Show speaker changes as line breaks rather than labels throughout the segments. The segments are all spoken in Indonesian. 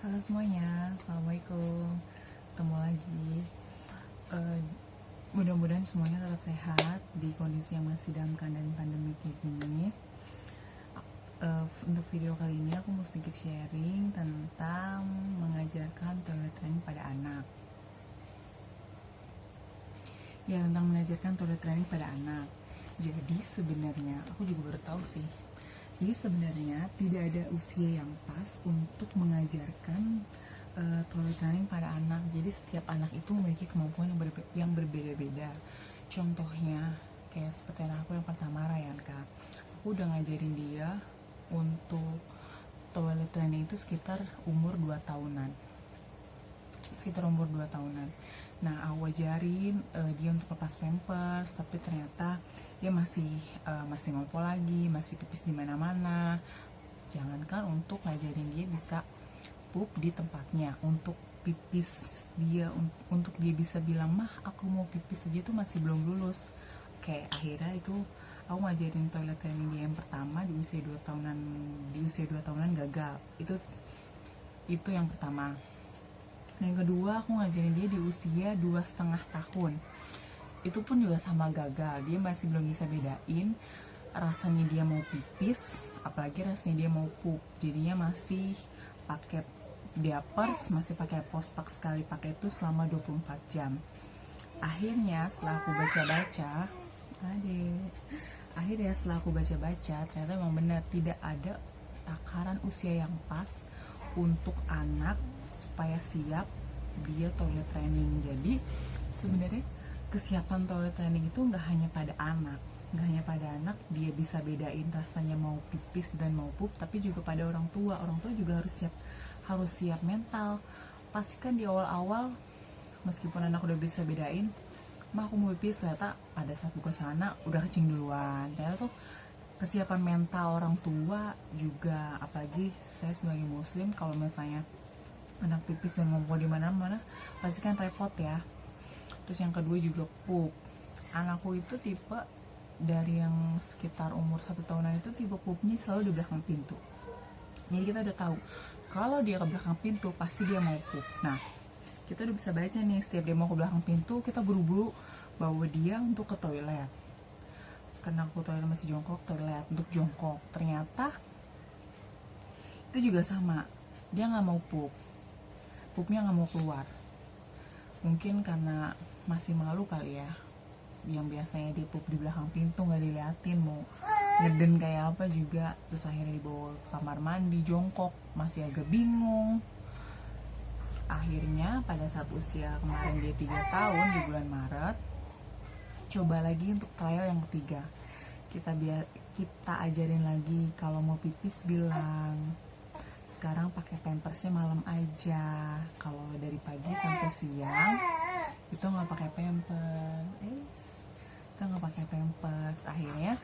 Halo semuanya, Assalamualaikum. Ketemu lagi. Eh, Mudah-mudahan semuanya tetap sehat di kondisi yang masih dalam keadaan pandemi kayak gini. Untuk video kali ini aku mau sedikit sharing tentang mengajarkan toilet training pada anak. Ya, tentang mengajarkan toilet training pada anak. Jadi sebenarnya aku juga baru tahu sih. Jadi sebenarnya tidak ada usia yang pas untuk mengajarkan toilet training pada anak. Jadi setiap anak itu memiliki kemampuan yang berbeda-beda. Contohnya kayak seperti anak aku yang pertama, Ryan Kak. Aku udah ngajarin dia untuk toilet training itu sekitar umur 2 tahunan. Nah, aku ajarin dia untuk lepas pampers, tapi ternyata dia masih ngompol lagi, masih pipis di mana-mana. Jangankan untuk ngajarin dia bisa pup di tempatnya, untuk pipis dia, untuk dia bisa bilang mah aku mau pipis aja tuh masih belum lulus. Kayak akhirnya itu aku ngajarin toilet training dia yang pertama di usia 2 tahunan gagal. Itu yang pertama. Dan yang kedua aku ngajarin dia di usia 2,5 tahun. Itu pun juga sama gagal. Dia masih belum bisa bedain rasanya dia mau pipis, apalagi rasanya dia mau pup. Jadinya masih pakai diapers, masih pakai pospak sekali pakai itu selama 24 jam. Akhirnya setelah aku baca-baca, ternyata memang benar tidak ada takaran usia yang pas untuk anak supaya siap dia toilet training. Jadi sebenarnya kesiapan toilet training itu nggak hanya pada anak dia bisa bedain rasanya mau pipis dan mau pup, tapi juga pada orang tua juga harus siap mental. Pastikan di awal-awal meskipun anak udah bisa bedain mah aku mau pipis, ternyata pada saat buka celana udah kencing duluan. Ternyata tuh kesiapan mental orang tua juga, apalagi saya sebagai muslim, kalau misalnya anak pipis dan ngumpul di mana-mana pasti kan repot ya. Terus yang kedua juga pup. Anakku itu tipe dari yang sekitar umur 1 tahunan itu tipe pupnya selalu di belakang pintu. Jadi kita udah tahu kalau dia ke belakang pintu pasti dia mau pup. Nah, kita udah bisa baca nih, setiap dia mau ke belakang pintu kita buru-buru bawa dia untuk ke toilet. Karena aku toilet masih jongkok, toilet untuk jongkok. Ternyata itu juga sama, dia nggak mau pup, pupnya nggak mau keluar. Mungkin karena masih malu kali ya, yang biasanya dia pup di belakang pintu nggak diliatin, mau ngeden kayak apa juga. Terus akhirnya dibawa ke kamar mandi jongkok, masih agak bingung. Akhirnya pada saat usia kemarin dia 3 tahun di bulan Maret, coba lagi untuk trial yang ketiga. Kita ajarin lagi kalau mau pipis bilang. Sekarang pakai pampersnya malam aja. Kalau dari pagi sampai siang itu nggak pakai pampers. Akhirnya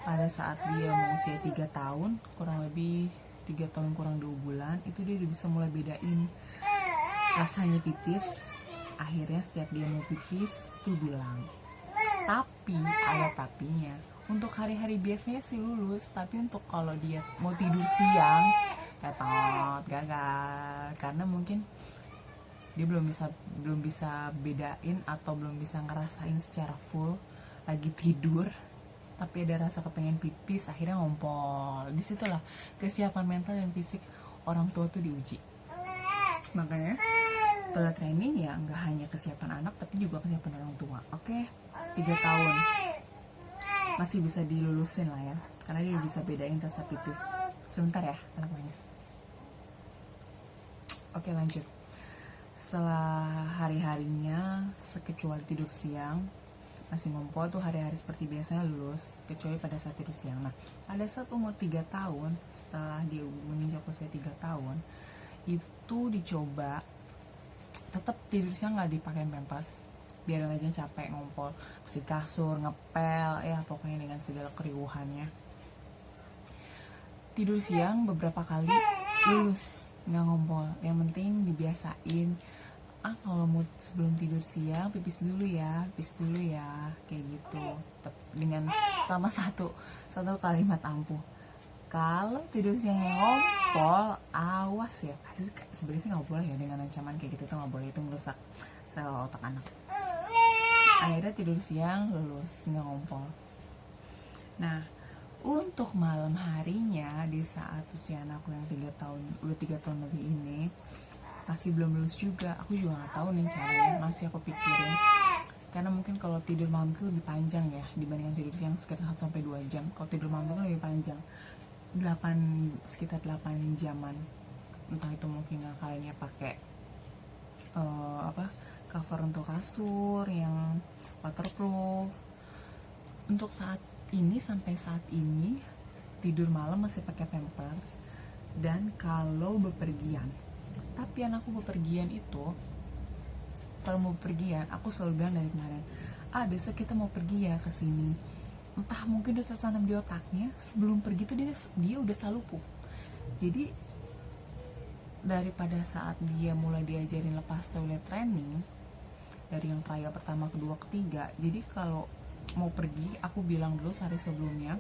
pada saat dia mau usia 3 tahun, kurang lebih 3 tahun kurang 2 bulan, itu dia udah bisa mulai bedain rasanya pipis. Akhirnya setiap dia mau pipis tuh bilang. Tapi ada tapinya. Untuk hari-hari biasanya sih lulus, tapi untuk kalau dia mau tidur siang gagal, karena mungkin dia belum bisa bedain atau belum bisa ngerasain secara full lagi tidur tapi ada rasa kepengen pipis, akhirnya ngompol. Disitulah kesiapan mental dan fisik orang tua tuh diuji. Makanya toilet training ya nggak hanya kesiapan anak tapi juga kesiapan orang tua. Oke, 3 tahun masih bisa dilulusin lah ya, karena dia bisa bedain rasa pipis. Sebentar ya, anak nangis. Oke, lanjut. Setelah hari-harinya, kecuali tidur siang, masih ngompol tuh hari-hari seperti biasanya lulus, kecuali pada saat tidur siang. Nah, pada saat umur 3 tahun, setelah dia menginjak usia 3 tahun, itu dicoba tetap tidur siang nggak dipakai pampers, biarin aja capek ngompol, bersih kasur, ngepel, ya pokoknya dengan segala keriuhannya. Tidur siang beberapa kali lulus, nggak ngompol. Yang penting dibiasain, kalau mau sebelum tidur siang pipis dulu ya, kayak gitu. Dengan sama satu kalimat ampuh, kalau tidur siang ngompol, awas ya. Sebenarnya sih nggak boleh ya, dengan ancaman kayak gitu tuh nggak boleh, itu merusak sel otak anak. Akhirnya tidur siang lulus nggak ngompol. Nah, untuk malam harinya di saat usia anakku yang 3 tahun lebih ini masih belum lulus juga, aku juga nggak tahu nih caranya, masih aku pikirin. Karena mungkin kalau tidur malam itu lebih panjang ya dibandingkan tidur siang, sekitar 1-2 jam. Kalau tidur malam itu kan lebih panjang, sekitar 8 jaman. Entah itu mungkin kalian pakai cover untuk kasur yang waterproof. Untuk sampai saat ini tidur malam masih pakai pampers. Dan kalau bepergian, tapi anakku bepergian itu, kalau mau bepergian aku selalu bilang dari kemarin, besok kita mau pergi ya ke sini. Entah mungkin udah tertanam di otaknya, sebelum pergi tuh dia udah selalu pup. Jadi daripada saat dia mulai diajarin lepas toilet training dari yang trial pertama, kedua, ketiga, jadi kalau mau pergi aku bilang dulu sehari sebelumnya,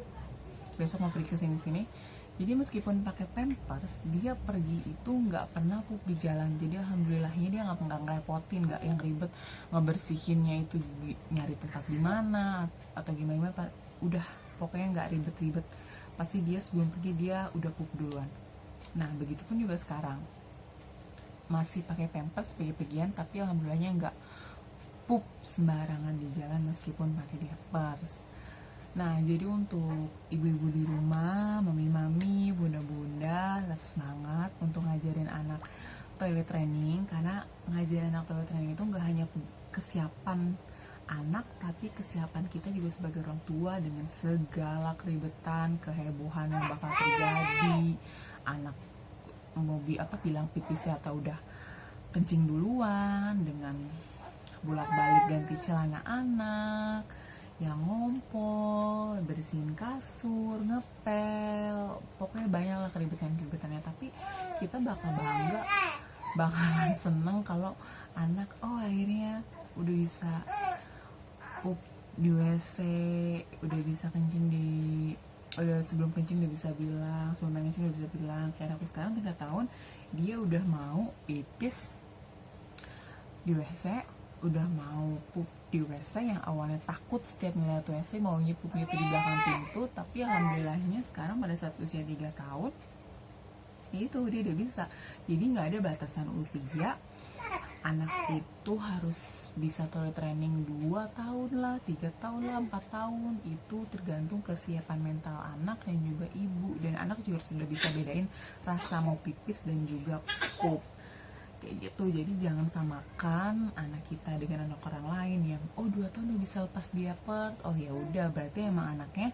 besok mau pergi ke sini. Jadi meskipun pakai pampers, dia pergi itu nggak pernah pup di jalan. Jadi alhamdulillahnya dia nggak ngerepotin, nggak yang ribet ngebersihinnya itu nyari tempat di mana atau gimana. Udah pokoknya nggak ribet-ribet. Pasti dia sebelum pergi dia udah pup duluan. Nah begitupun juga sekarang, masih pakai pampers pergi-pergian, tapi alhamdulillahnya nggak pup sembarangan di jalan meskipun pakai diapers. Nah, jadi untuk ibu-ibu di rumah, mami-mami, bunda-bunda, tetap semangat untuk ngajarin anak toilet training. Karena ngajarin anak toilet training itu nggak hanya kesiapan anak, tapi kesiapan kita juga sebagai orang tua dengan segala keribetan, kehebohan yang bakal terjadi. Anak mau bilang pipisnya atau udah kencing duluan, dengan bolak-balik ganti celana anak, yang ngompol, bersihin kasur, ngepel, pokoknya banyak lah keribetan-keribetannya. Tapi kita bakalan seneng kalau anak akhirnya udah bisa pup di WC, udah bisa kencing sebelum kencing udah bisa bilang, sebelum kencing udah bisa bilang. Kayak aku sekarang 3 tahun, dia udah mau pipis di WC, udah mau pup di WC. Yang awalnya takut setiap ngeliat WC maunya pupnya itu di belakang pintu, tapi alhamdulillahnya sekarang pada saat usia 3 tahun itu dia udah bisa. Jadi nggak ada batasan usia, anak itu harus bisa toilet training 2 tahun lah, 3 tahun lah, 4 tahun. Itu tergantung kesiapan mental anak dan juga ibu. Dan anak juga sudah bisa bedain rasa mau pipis dan juga pup kayak gitu. Jadi jangan samakan anak kita dengan anak orang lain yang 2 tahun udah bisa lepas diapers. Ya udah, berarti emang anaknya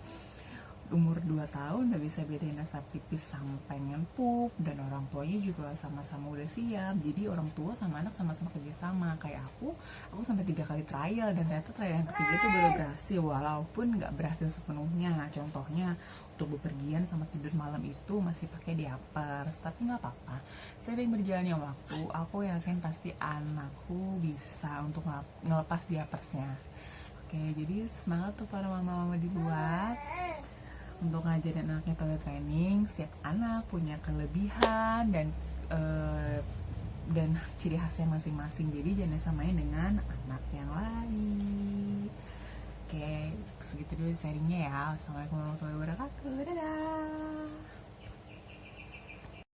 umur 2 tahun udah bisa bedain rasa pipis sama pengen pup, dan orang tuanya juga sama-sama udah siap. Jadi orang tua sama anak sama-sama kerjasama. Kayak aku sampai 3 kali trial, dan ternyata trial yang ketiga itu baru berhasil, walaupun nggak berhasil sepenuhnya. Contohnya untuk bepergian sama tidur malam itu masih pakai diapers, tapi nggak apa-apa. Seiring berjalannya waktu, aku yakin pasti anakku bisa untuk ngelepas diapersnya. Oke, jadi semangat tuh para mama-mama di luar untuk ngajarin anaknya toilet training. Setiap anak punya kelebihan dan ciri khasnya masing-masing, jadi jangan disamain dengan anak yang lain. Oke, segitu dulu sharingnya ya. Assalamualaikum warahmatullahi wabarakatuh. Dadah.